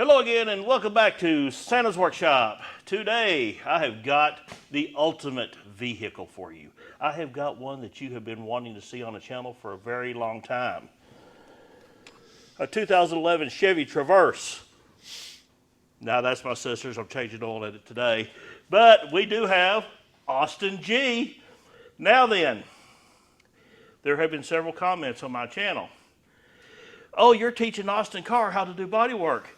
Hello again and welcome back to Santa's Workshop. Today I have got the ultimate vehicle for you. I have got one that you have been wanting to see on the channel for a very long time. A 2011 Chevy Traverse. Now that's my sister's, I'm changing oil in it today. But we do have Austin G. Now then, there have been several comments on my channel. Oh, you're teaching Austin Carr how to do body work.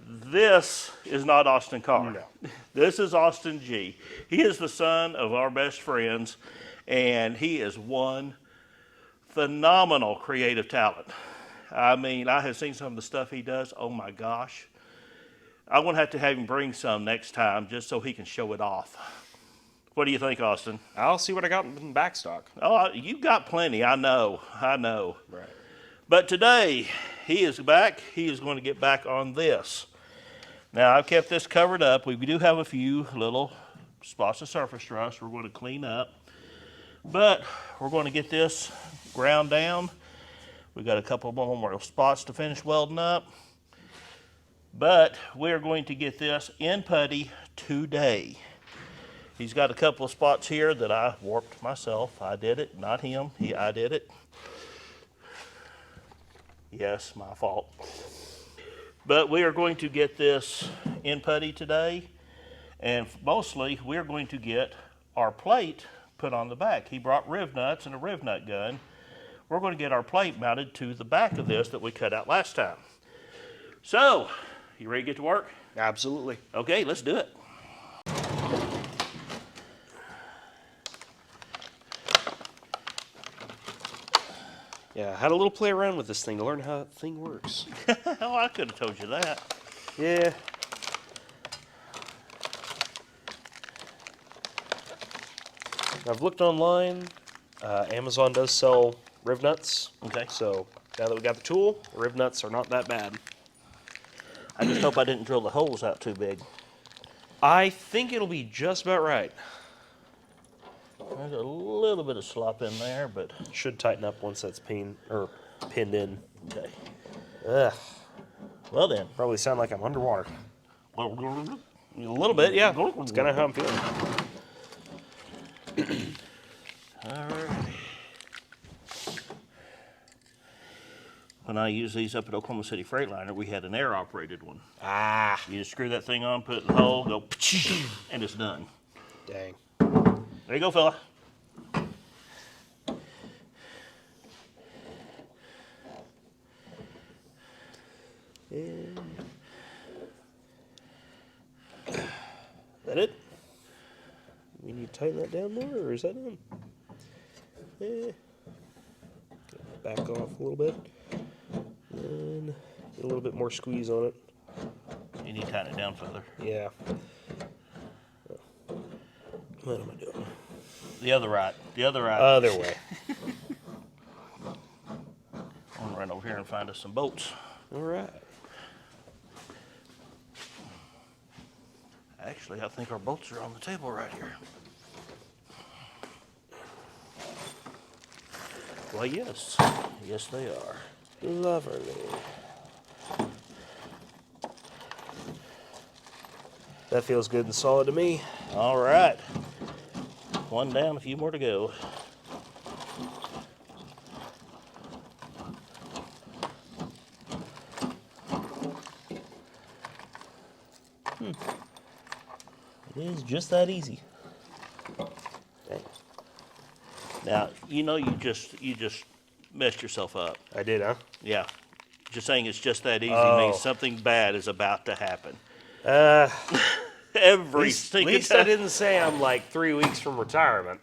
This is not Austin Carr. No. This is Austin G. He is the son of our best friends, and he is one phenomenal creative talent. I mean, I have seen some of the stuff he does. Oh my gosh. I'm going to have him bring some next time just so he can show it off. What do you think, Austin? I'll see what I got in back stock. Oh, you've got plenty. I know. Right. But today, he is back. He is going to get back on this. Now, I've kept this covered up. We do have a few little spots of surface rust we're going to clean up. But we're going to get this ground down. We've got a couple more spots to finish welding up. But we're going to get this in putty today. He's got a couple of spots here that I warped myself. I did it, not him. I did it. Yes, my fault. But we are going to get this in putty today, and mostly we're going to get our plate put on the back. He brought rivnuts and a rivnut gun. We're going to get our plate mounted to the back of this that we cut out last time. So, you ready to get to work? Absolutely. Okay, let's do it. Yeah, I had a little play around with this thing to learn how the thing works. Oh, I could have told you that. Yeah. I've looked online. Amazon does sell rivnuts. Okay. So now that we got the tool, rivnuts are not that bad. I just hope I didn't drill the holes out too big. I think it'll be just about right. There's a little bit of slop in there, but Should tighten up once that's pinned in. okay. Ugh. Well then. Probably sound like I'm underwater. A A little bit, yeah. That's kind of how I'm feeling. All right. When I used these up at Oklahoma City Freightliner, we had an air-operated one. Ah. You just screw that thing on, put it in the hole, go, and it's done. Dang. There you go, fella. And that it? We need to tighten that down more, or is that done? Back off a little bit. And get a little bit more squeeze on it. You need to tighten it down further. Yeah. What am I doing? The other right. The other right. Other way. I'm going to run over here and find us some bolts. All right. Actually, I think our bolts are on the table right here. Why, yes. Yes, they are. Lovely. That feels good and solid to me. All right. One down, a few more to go. It is just that easy. Dang. Now, you know you just messed yourself up. I did, huh? Yeah. Just saying it's just that easy means something bad is about to happen. Every single At least time. I didn't say I'm like 3 weeks from retirement.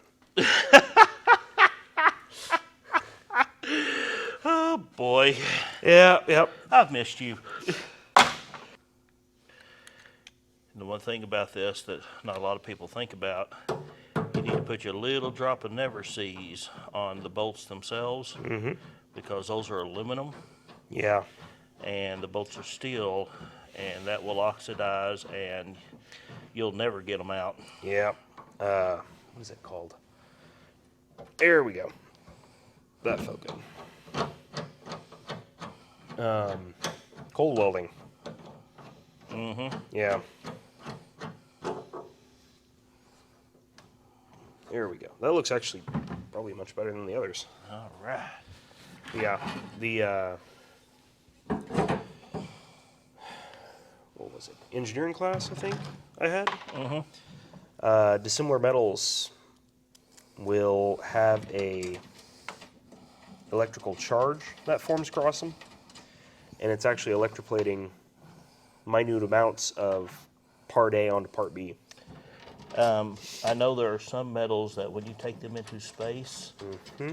Oh, boy. Yeah, yep. I've missed you. And the one thing about this that not a lot of people think about, you need to put your little drop of Never Seas on the bolts themselves because those are aluminum Yeah. and the bolts are steel, and that will oxidize and you'll never get them out. Yeah. What is it called? There we go. That felt good. Cold welding. Mm-hmm. Yeah. There we go. That looks actually probably much better than the others. All right. Yeah. The what was it? Engineering class, I think I had. Mm-hmm. Dissimilar metals will have a electrical charge that forms across them, and it's actually electroplating minute amounts of part A onto part B. I know there are some metals that when you take them into space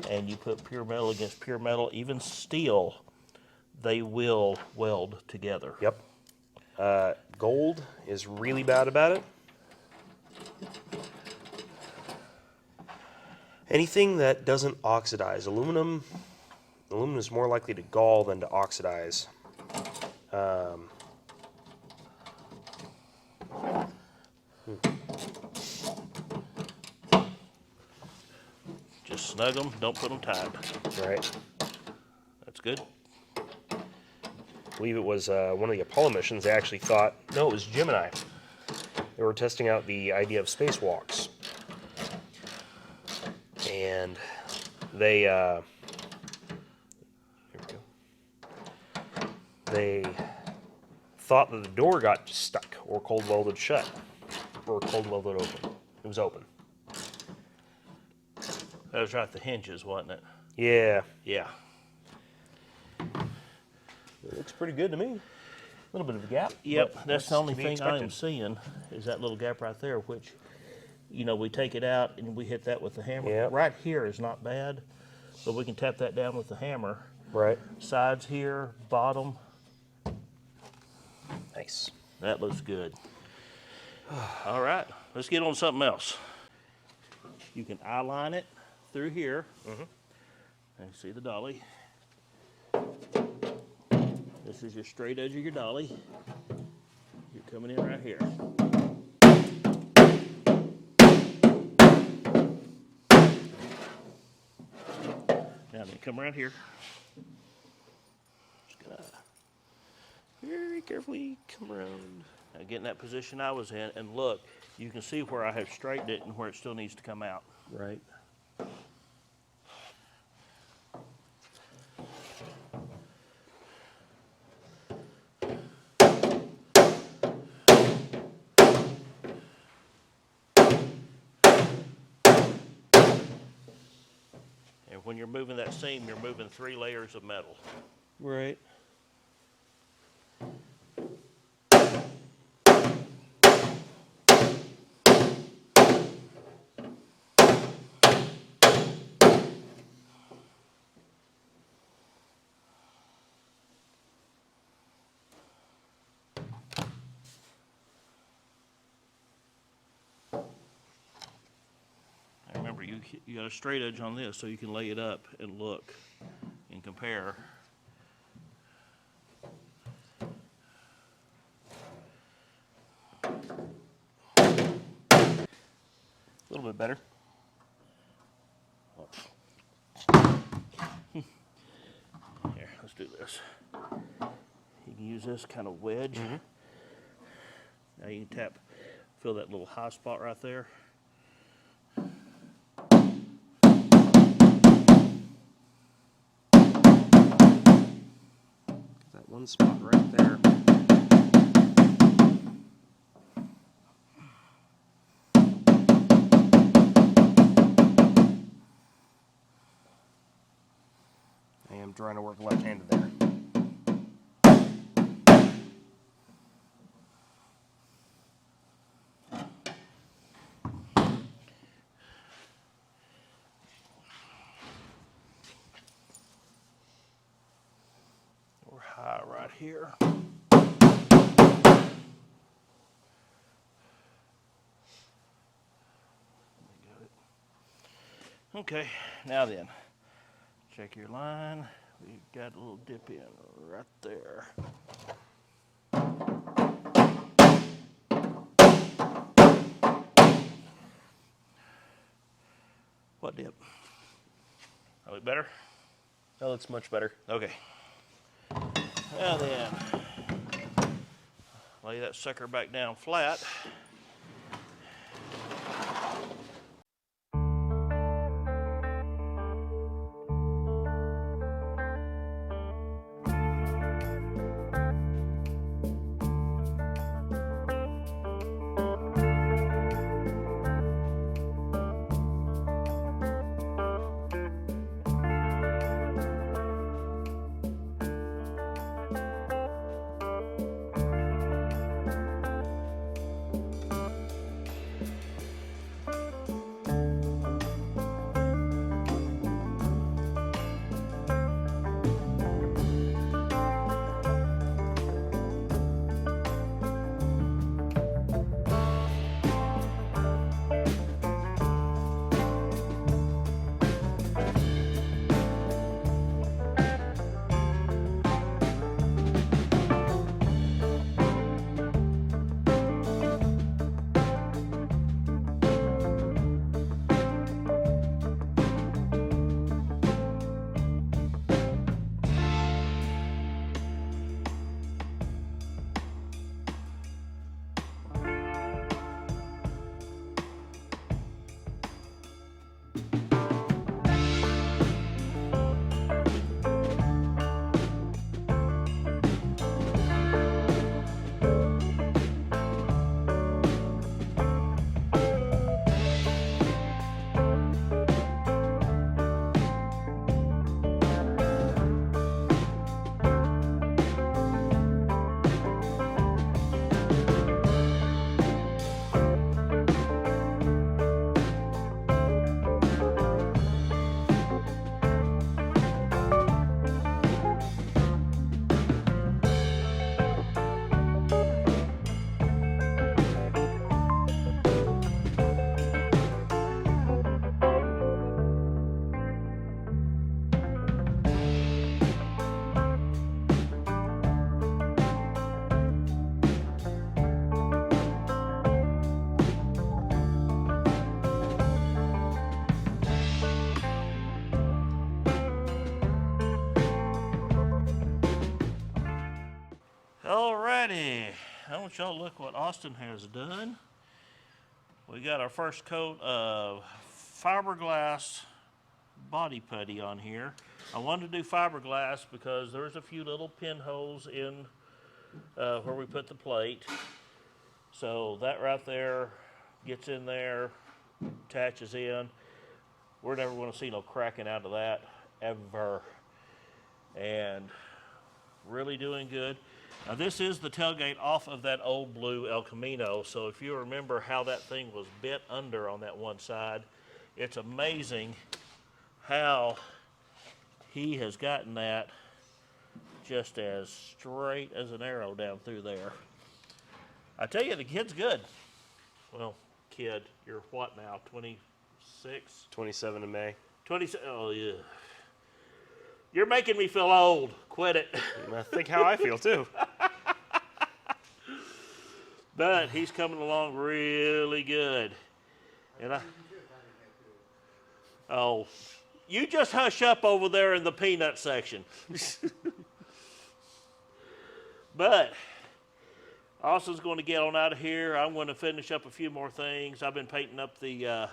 and you put pure metal against pure metal, even steel, they will weld together. Yep. Gold is really bad about it. Anything that doesn't oxidize. Aluminum is more likely to gall than to oxidize. Just snug them, don't put them tight. Right. That's good. I believe it was one of the Apollo missions. They actually thought, no, it was Gemini. They were testing out the idea of spacewalks. And they, here we go. They thought that the door got stuck or cold welded shut or cold welded open. It was open. That was right at the hinges, wasn't it? Yeah. Yeah. It looks pretty good to me. A little bit of a gap. Yep, but that's the only to be thing I am expected. seeing is that little gap right there, which, you know, we take it out and we hit that with the hammer. Yep. Right here is not bad, but we can tap that down with the hammer. Right. Sides here, bottom, Nice. that looks good. All right, let's get on to something else. You can eye line it through here. And you see the dolly. This is your straight edge of your dolly. You're coming in right here. Now then, come around here. Just gonna very carefully come around. Now get in that position I was in, and look, you can see where I have straightened it and where it still needs to come out. Right. And when you're moving that seam, you're moving 3 layers of metal. Right. Now remember, you got a straight edge on this, so you can lay it up and look and compare. A little bit better. Here, let's do this. You can use this kind of wedge. Now you can tap, feel that little high spot right there. That one spot right there. I am trying to work left-handed there. We're high right here. Okay, now then, check your line. We got a little dip in right there. What dip? That look better? That looks much better. Okay. Now then, Lay that sucker back down flat. Alrighty, I want y'all to look what Austin has done. We got our first coat of fiberglass body putty on here. I wanted to do fiberglass because there's a few little pinholes in where we put the plate. So that right there gets in there, attaches in. We're never going to see no cracking out of that ever. And really doing good. Now this is the tailgate off of that old blue El Camino, so if you remember how that thing was bent under on that one side, it's amazing how he has gotten that just as straight as an arrow down through there. I tell you, the kid's good. Well, kid, you're what now, 26? 27 in May. 27, oh yeah. You're making me feel old. Quit it. I think how I feel too. But he's coming along really good. And oh, you just hush up over there in the peanut section. But Austin's going to get on out of here. I'm going to finish up a few more things. I've been painting up the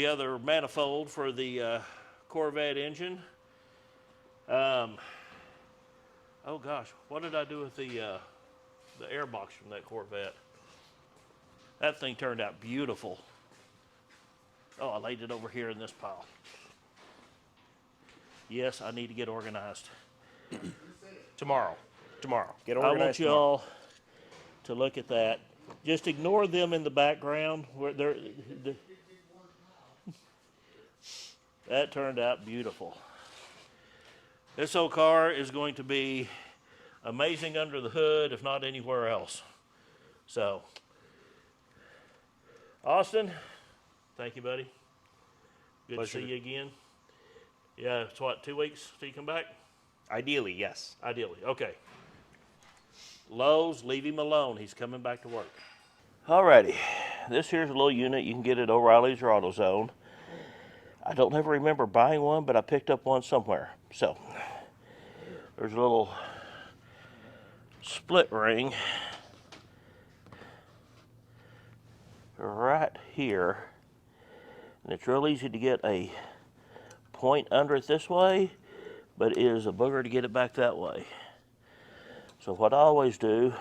other manifold for the Corvette engine. Oh gosh, what did I do with the air box from that Corvette? That thing turned out beautiful. Oh, I laid it over here in this pile. Yes, I need to get organized. Tomorrow. Get organized. I want y'all to look at that. Just ignore them in the background. Where that turned out beautiful. This old car is going to be amazing under the hood, if not anywhere else. So, Austin, thank you, buddy. Good Pleasure. to see you again. Yeah, it's what, 2 weeks till you come back? Ideally, yes. Ideally, okay. Lowe's, leave him alone. He's coming back to work. Alrighty, this here's a little unit. You can get it at O'Reilly's or AutoZone. I don't ever remember buying one, but I picked up one somewhere. So, there's a little split ring right here. And it's real easy to get a point under it this way, but it is a booger to get it back that way. So what I always do,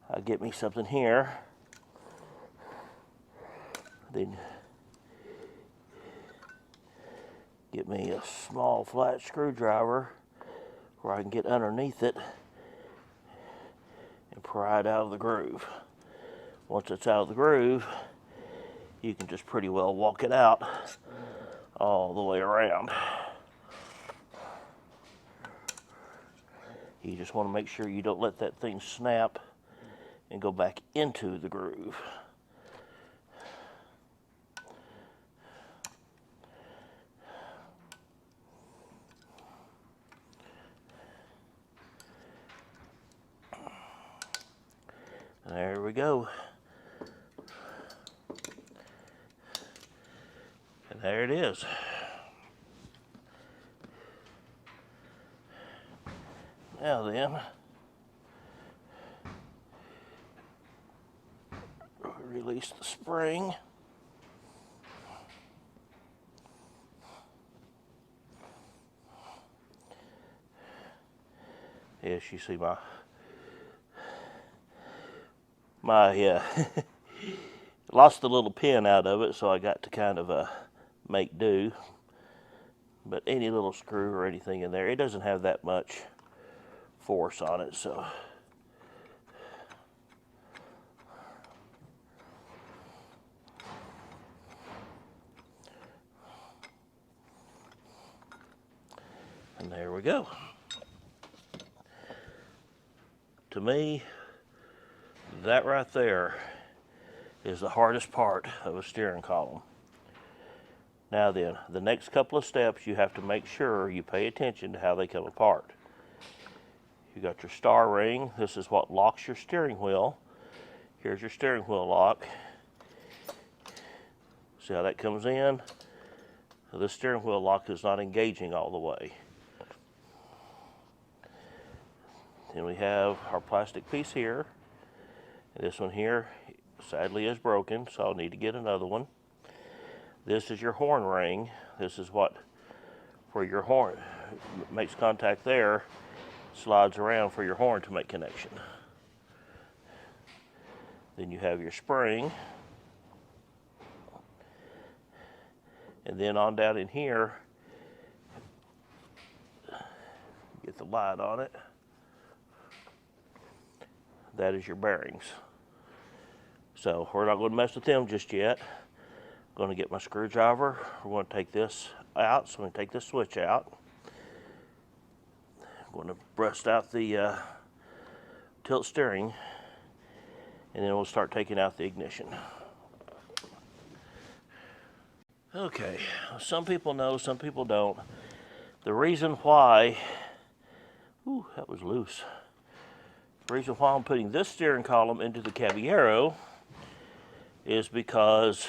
I get me something here, then get me a small flat screwdriver where I can get underneath it and pry it out of the groove. Once it's out of the groove, you can just pretty well walk it out all the way around. You just want to make sure you don't let that thing snap and go back into the groove. There we go. And there it is. Now then, release the spring. Yes, you see my lost the little pin out of it, so I got to kind of make do. But any little screw or anything in there, it doesn't have that much force on it, so and there we go. To me, that right there is the hardest part of a steering column. Now then, the next couple of steps, you have to make sure you pay attention to how they come apart. You got your star ring. This is what locks your steering wheel. Here's your steering wheel lock. See how that comes in? The steering wheel lock is not engaging all the way. Then we have our plastic piece here. This one here sadly is broken, so I'll need to get another one. This is your horn ring. This is what, where your horn makes contact there, slides around for your horn to make connection. Then you have your spring. And then on down in here, get the light on it. That is your bearings. So we're not going to mess with them just yet. I'm going to get my screwdriver. We're going to take this out. So I'm going to take this switch out. I'm going to rust out the tilt steering, and then we'll start taking out the ignition. Okay, some people know, some people don't. The reason why, ooh, that was loose. The reason why I'm putting this steering column into the Caballero is because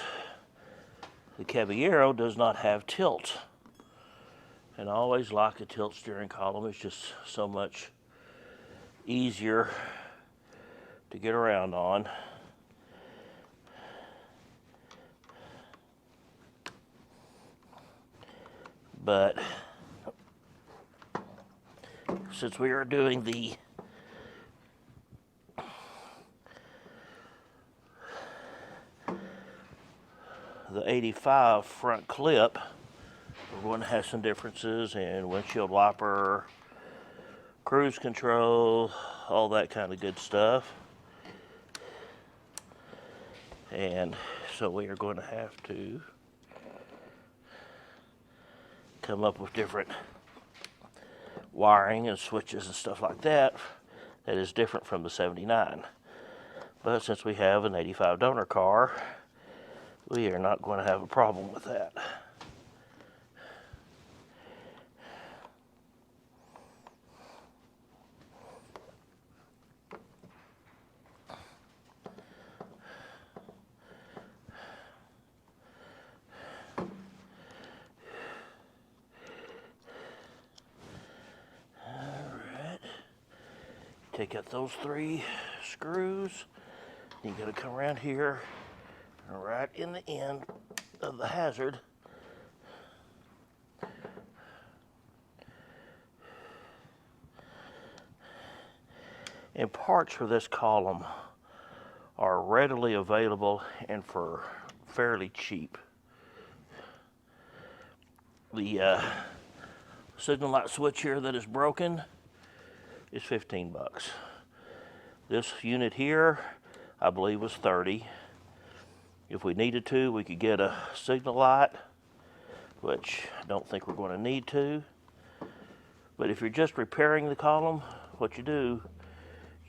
the Caballero does not have tilt. And I always like a tilt steering column. It's just so much easier to get around on. But since we are doing the the 85 front clip, we're going to have some differences in windshield wiper, cruise control, all that kind of good stuff. And so we are going to have to come up with different wiring and switches and stuff like that that is different from the 79. But since we have an 85 donor car, we are not going to have a problem with that. Take out those 3 screws. You gotta come around here right in the end of the hazard. And parts for this column are readily available and for fairly cheap. The signal light switch here that is broken is 15 bucks. This unit here, I believe, was 30. If we needed to, we could get a signal light, which I don't think we're going to need to. But if you're just repairing the column, what you do,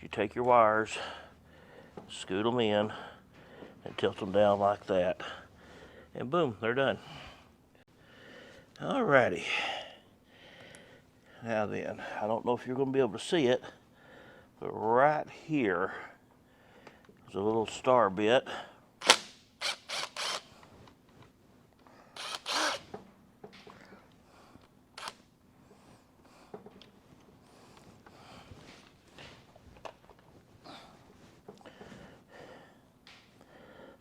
you take your wires, scoot them in, and tilt them down like that. And boom, they're done. Alrighty. Now then, I don't know if you're going to be able to see it, but right here is a little star bit.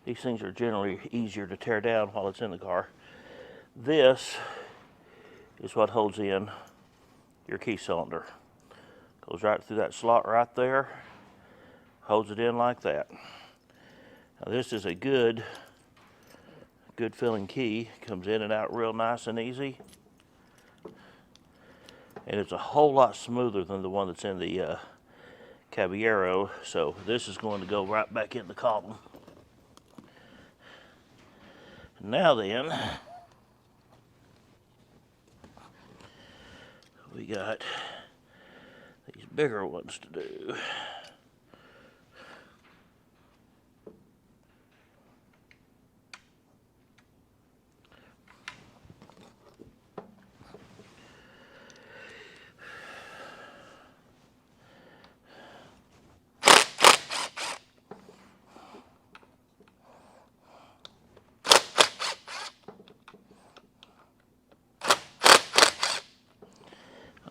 These things are generally easier to tear down while it's in the car. This is what holds in your key cylinder. Goes right through that slot right there, holds it in like that. Now this is a good filling key. Comes in and out real nice and easy. And it's a whole lot smoother than the one that's in the Caballero. So this is going to go right back in the column. Now then, we got these bigger ones to do.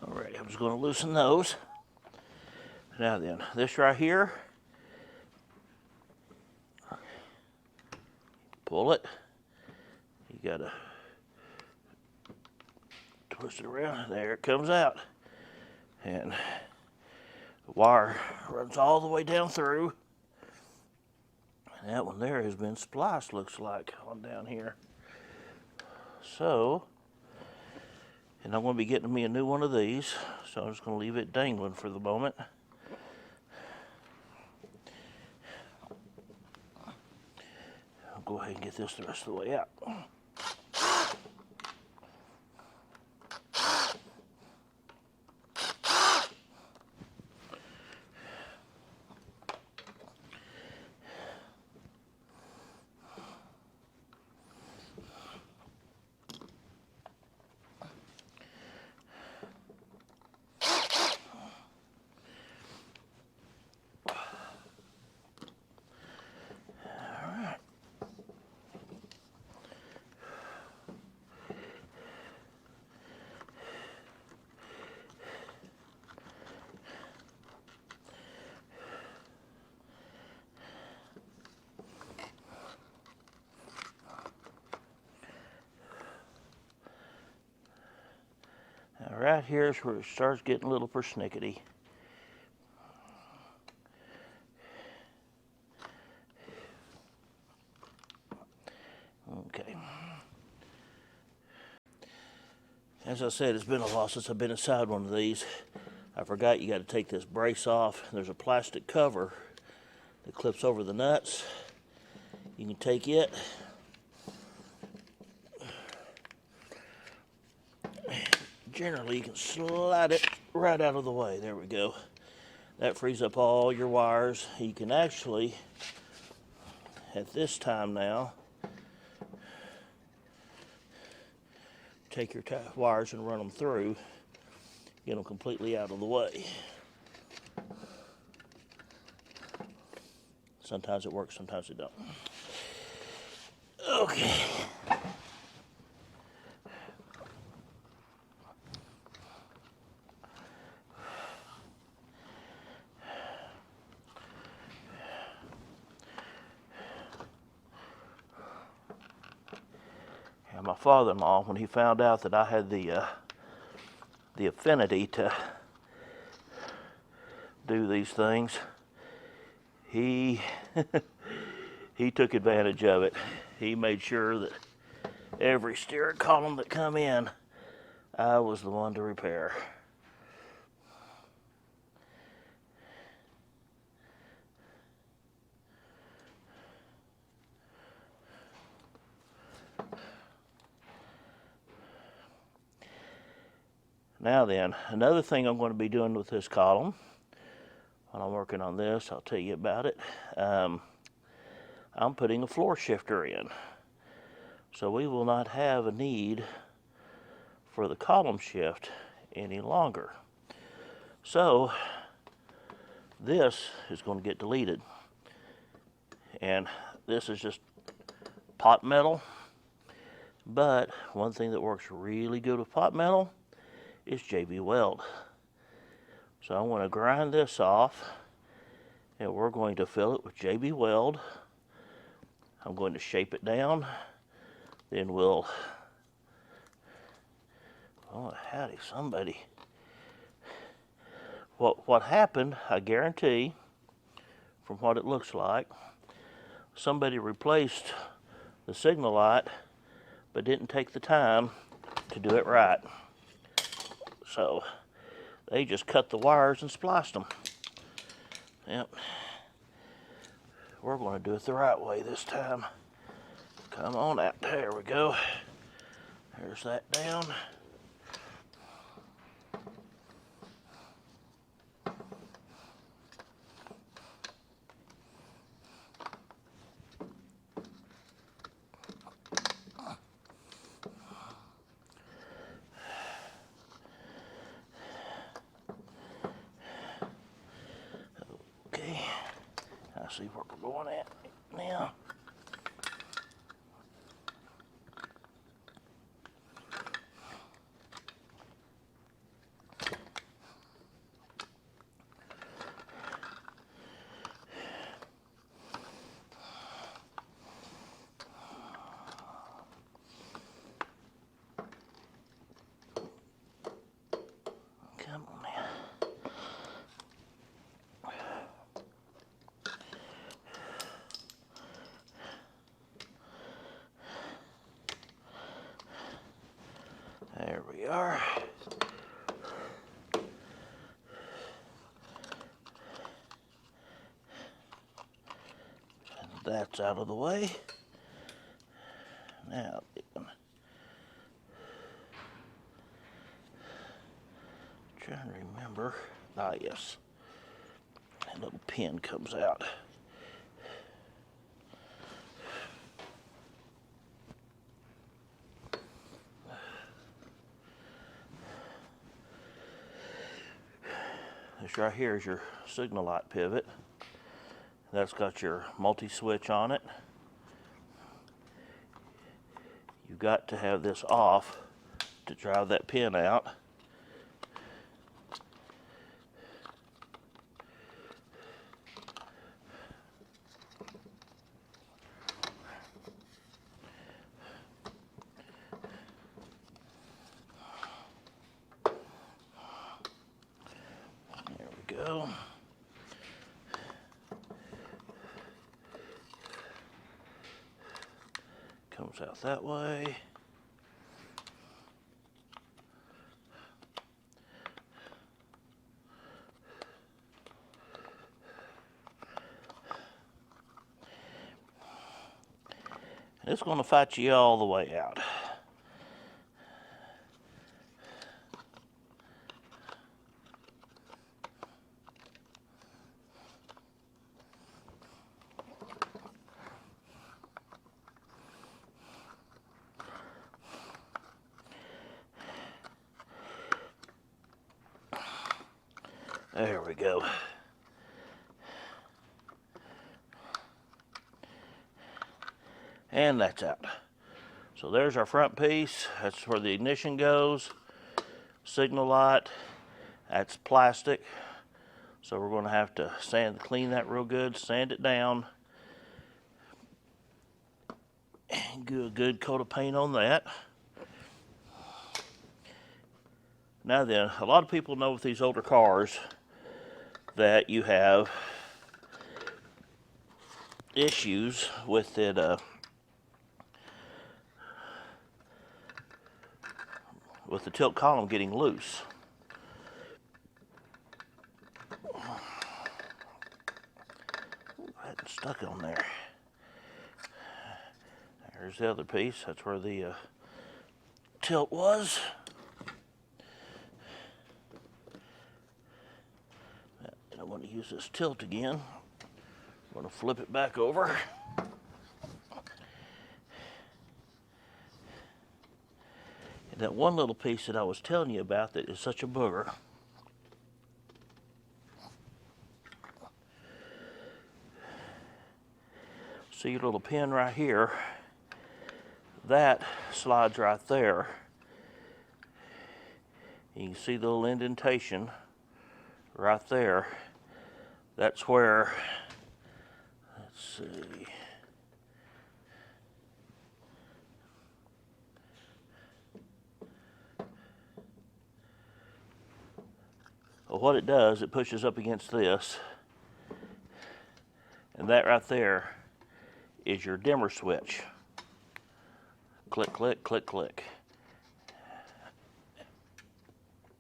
Alright, I'm just going to loosen those. Now then, this right here, pull it. You gotta twist it around. There it comes out. And the wire runs all the way down through. And that one there has been spliced, looks like, on down here. So, and I'm going to be getting me a new one of these, so I'm just going to leave it dangling for the moment. I'll go ahead and get this the rest of the way out. Now right here is where it starts getting a little persnickety. Okay. As I said, it's been a while since I've been inside one of these. I forgot you got to take this brace off. There's a plastic cover that clips over the nuts. You can take it, generally you can slide it right out of the way. There we go. That frees up all your wires. You can actually, at this time now, take your wires and run them through, get them completely out of the way. Sometimes it works, sometimes it don't. Okay. And my father-in-law, when he found out that I had the affinity to do these things, he he took advantage of it. He made sure that every steering column that come in, I was the one to repair. Now then, another thing I'm going to be doing with this column, while I'm working on this, I'll tell you about it. I'm putting a floor shifter in. So we will not have a need for the column shift any longer. So this is going to get deleted. And this is just pot metal. But one thing that works really good with pot metal is JB Weld. So I'm going to grind this off, and we're going to fill it with JB Weld. I'm going to shape it down, then we'll, oh howdy somebody. What happened, I guarantee, from what it looks like, somebody replaced the signal light but didn't take the time to do it right. So they just cut the wires and spliced them. Yep. We're going to do it the right way this time. Come on out. There we go. There's that down. See where we're going at now. Come on now. There we are. And that's out of the way. Now, trying to remember. Ah, yes. That little pin comes out. This right here is your signal light pivot. That's got your multi-switch on it. You've got to have this off to drive that pin out. Go. Comes out that way. And it's going to fight you all the way out. There we go. And that's out. So there's our front piece. That's where the ignition goes. Signal light. That's plastic. So we're going to have to clean that real good, sand it down. Do a good coat of paint on that. Now then, a lot of people know with these older cars that you have issues with it with the tilt column getting loose. That stuck on there. There's the other piece. That's where the tilt was. And I want to use this tilt again. I'm going to flip it back over. And that one little piece that I was telling you about that is such a booger. See your little pin right here? That slides right there. You can see the little indentation right there. That's where, let's see. Well, what it does, it pushes up against this. And that right there is your dimmer switch. Click, click, click, click.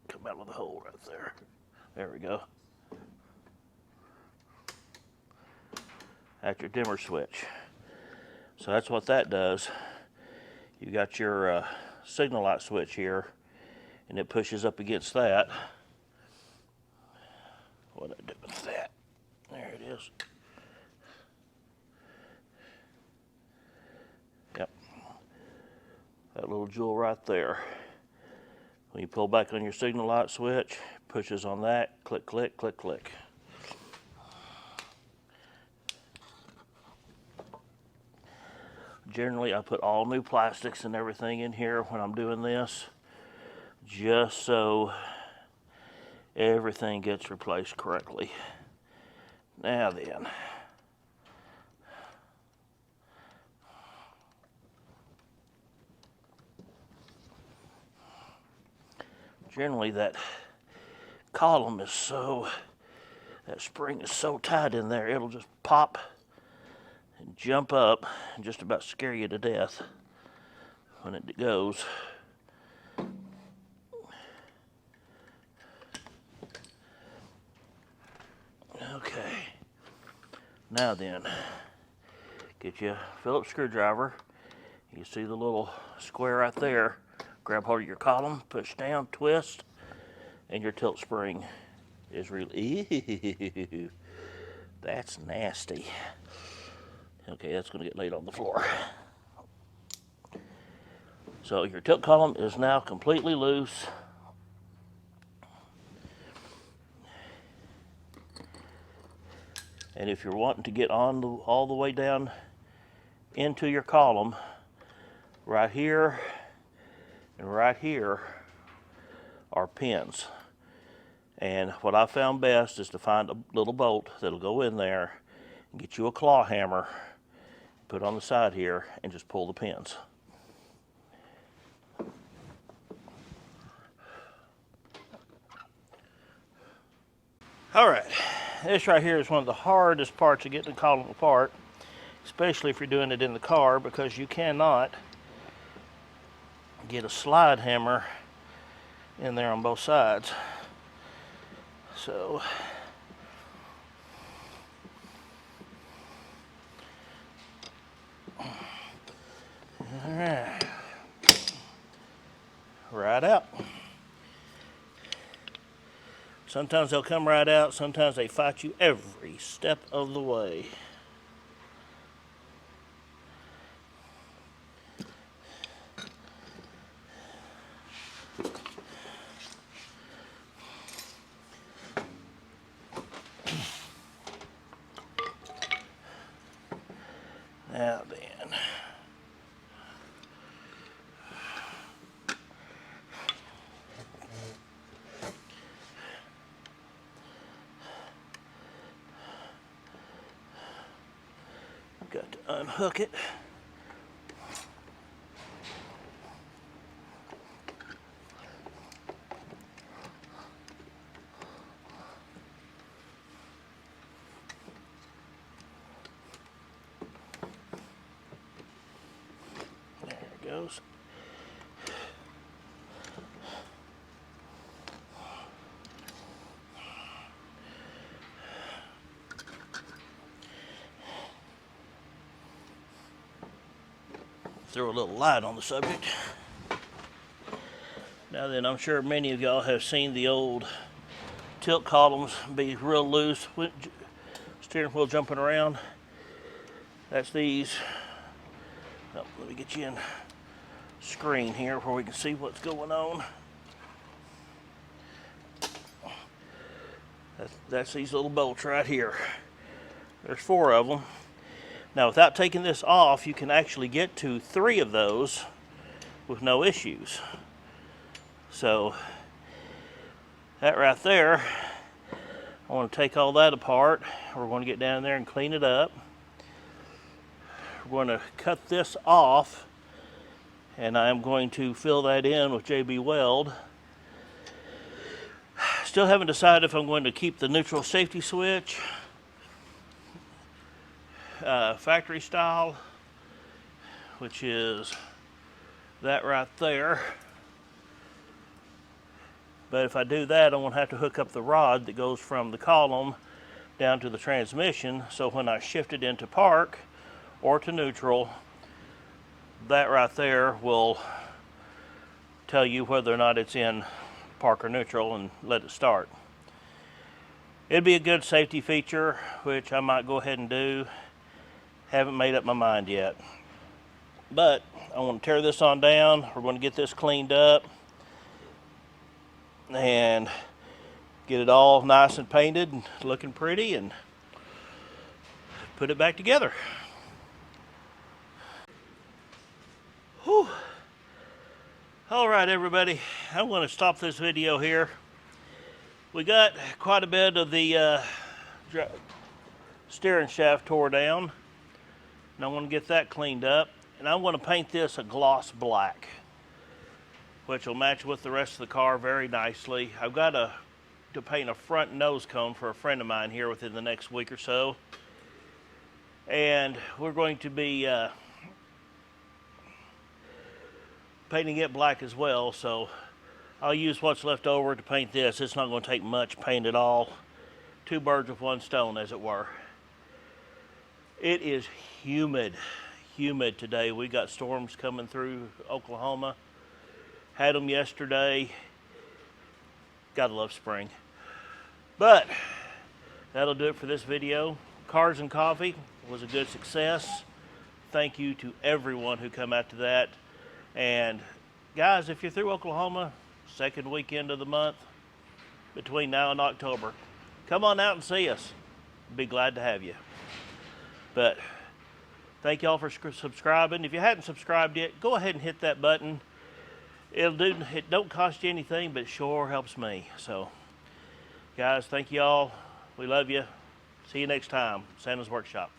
Come out of the hole right there. There we go. That's your dimmer switch. So that's what that does. You got your signal light switch here, and it pushes up against that. What did I do with that? There it is. Yep. That little jewel right there. When you pull back on your signal light switch, pushes on that, click, click, click, click. Generally, I put all new plastics and everything in here when I'm doing this, just so everything gets replaced correctly. Now then, generally that column is so, that spring is so tight in there, it'll just pop and jump up and just about scare you to death when it goes. Okay, now then, get you a Phillips screwdriver. You see the little square right there. Grab hold of your column, push down, twist, and your tilt spring is really, ew, that's nasty. Okay, that's going to get laid on the floor. So your tilt column is now completely loose. And if you're wanting to get on all the way down into your column, right here and right here are pins. And what I found best is to find a little bolt that'll go in there and get you a claw hammer, put on the side here, and just pull the pins. All right, this right here is one of the hardest parts of getting the column apart, especially if you're doing it in the car, because you cannot get a slide hammer in there on both sides. So all right, right out. Sometimes they'll come right out, sometimes they fight you every step of the way. Now then, got to unhook it. throw a little light on the subject. Now then, I'm sure many of y'all have seen the old tilt columns be real loose, steering wheel jumping around. That's these. Oh, let me get you in screen here where we can see what's going on. That's these little bolts right here. There's 4 of them. Now, without taking this off, you can actually get to 3 of those with no issues. So, that right there, I want to take all that apart. We're going to get down there and clean it up. We're going to cut this off, and I'm going to fill that in with JB Weld. Still haven't decided if I'm going to keep the neutral safety switch, factory style, which is that right there. But if I do that, I'm going to have to hook up the rod that goes from the column down to the transmission, so when I shift it into park or to neutral, that right there will tell you whether or not it's in park or neutral and let it start. It'd be a good safety feature, which I might go ahead and do. Haven't made up my mind yet. But I want to tear this on down. We're going to get this cleaned up and get it all nice and painted and looking pretty and put it back together. Whew. All right, everybody, I'm going to stop this video here. We got quite a bit of the steering shaft tore down, and I want to get that cleaned up, and I want to paint this a gloss black, which will match with the rest of the car very nicely. I've got to paint a front nose cone for a friend of mine here within the next week or so, and we're going to be painting it black as well, so I'll use what's left over to paint this. It's not going to take much paint at all. 2 birds with 1 stone, as it were. It is humid today. We got storms coming through Oklahoma. Had them yesterday. Gotta love spring. But that'll do it for this video. Cars and Coffee was a good success. Thank you to everyone who come out to that. And guys, if you're through Oklahoma, 2nd weekend of the month, between now and October, come on out and see us. Be glad to have you. But thank y'all for subscribing. If you hadn't subscribed yet, go ahead and hit that button. It don't cost you anything, but it sure helps me. So, guys, thank y'all. We love you. See you next time. Santa's Workshop.